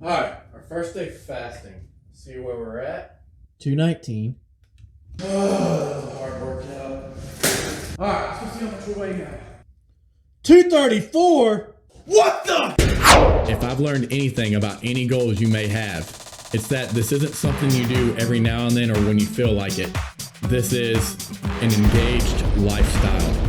Alright, our first day fasting. See where we're at. 219. That was a hard workout. Alright, let's go see how much we're weighing now. 234? What the? If I've learned anything about any goals you may have, it's that this isn't something you do every now and then or when you feel like it. This is an engaged lifestyle.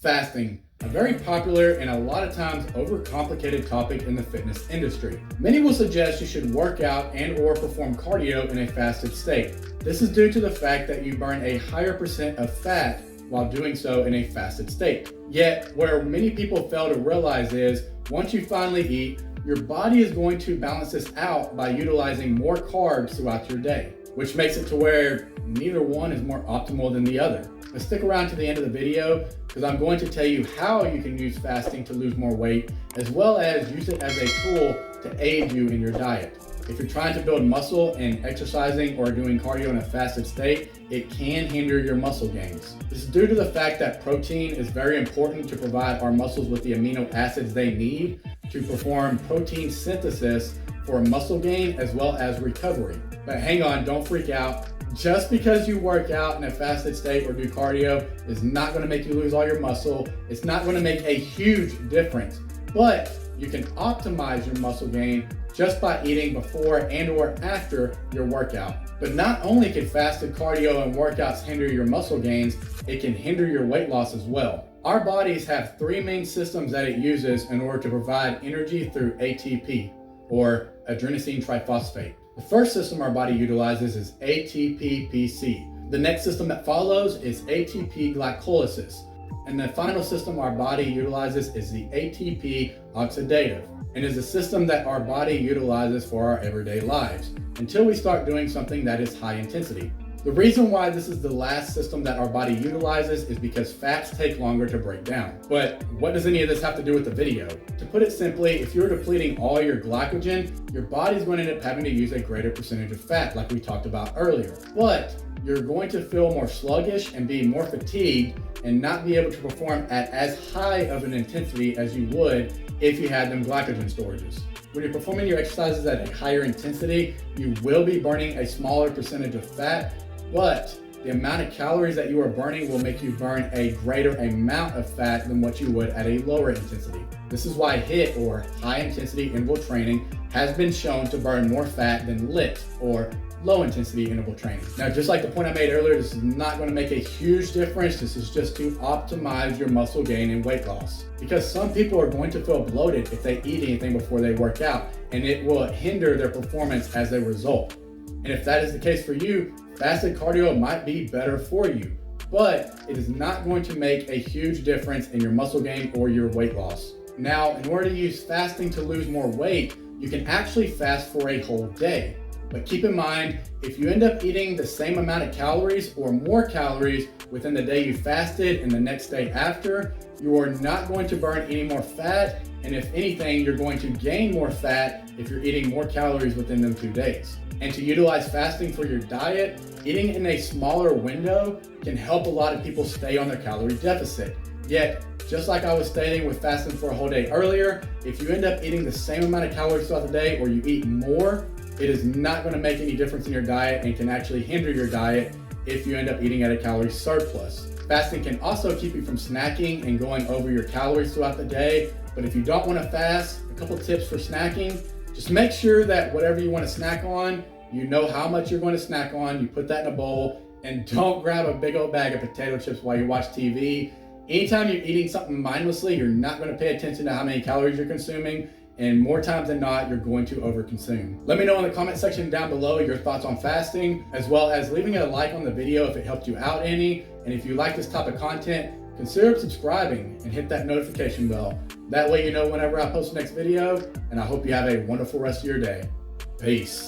Fasting, a very popular and a lot of times overcomplicated topic in the fitness industry. Many will suggest you should work out and or perform cardio in a fasted state. This is due to the fact that you burn a higher percent of fat while doing so in a fasted state. Yet, where many people fail to realize is, once you finally eat, your body is going to balance this out by utilizing more carbs throughout your day, which makes it to where neither one is more optimal than the other. But stick around to the end of the video because I'm going to tell you how you can use fasting to lose more weight, as well as use it as a tool to aid you in your diet. If you're trying to build muscle and exercising or doing cardio in a fasted state, it can hinder your muscle gains. This is due to the fact that protein is very important to provide our muscles with the amino acids they need to perform protein synthesis for muscle gain as well as recovery. But hang on, don't freak out. Just because you work out in a fasted state or do cardio is not going to make you lose all your muscle. It's not going to make a huge difference, but you can optimize your muscle gain just by eating before and or after your workout. But not only can fasted cardio and workouts hinder your muscle gains, it can hinder your weight loss as well. Our bodies have three main systems that it uses in order to provide energy through ATP, or adenosine triphosphate. The first system our body utilizes is ATP-PC. The next system that follows is ATP glycolysis. And the final system our body utilizes is the ATP oxidative, and is a system that our body utilizes for our everyday lives until we start doing something that is high intensity. The reason why this is the last system that our body utilizes is because fats take longer to break down. But what does any of this have to do with the video? To put it simply, if you're depleting all your glycogen, your body's going to end up having to use a greater percentage of fat like we talked about earlier. But you're going to feel more sluggish and be more fatigued and not be able to perform at as high of an intensity as you would if you had them glycogen storages. When you're performing your exercises at a higher intensity, you will be burning a smaller percentage of fat, but the amount of calories that you are burning will make you burn a greater amount of fat than what you would at a lower intensity. This is why HIIT, or high intensity interval training, has been shown to burn more fat than LIT, or low intensity interval training. Now, just like the point I made earlier, this is not going to make a huge difference. This is just to optimize your muscle gain and weight loss. Because some people are going to feel bloated if they eat anything before they work out, and it will hinder their performance as a result. And if that is the case for you, fasted cardio might be better for you, but it is not going to make a huge difference in your muscle gain or your weight loss. Now, in order to use fasting to lose more weight, you can actually fast for a whole day. But keep in mind, if you end up eating the same amount of calories or more calories within the day you fasted and the next day after, you are not going to burn any more fat. And if anything, you're going to gain more fat if you're eating more calories within them 2 days. And to utilize fasting for your diet, eating in a smaller window can help a lot of people stay on their calorie deficit. Yet, just like I was stating with fasting for a whole day earlier, if you end up eating the same amount of calories throughout the day or you eat more, it is not going to make any difference in your diet and can actually hinder your diet if you end up eating at a calorie surplus. Fasting can also keep you from snacking and going over your calories throughout the day. But if you don't want to fast, a couple tips for snacking: just make sure that whatever you want to snack on, you know how much you're going to snack on, you put that in a bowl, and don't grab a big old bag of potato chips while you watch TV. Anytime you're eating something mindlessly, you're not going to pay attention to how many calories you're consuming, and more times than not, you're going to overconsume. Let me know in the comment section down below your thoughts on fasting, as well as leaving a like on the video if it helped you out any. And if you like this type of content, consider subscribing and hit that notification bell. That way you know whenever I post the next video, and I hope you have a wonderful rest of your day. Peace.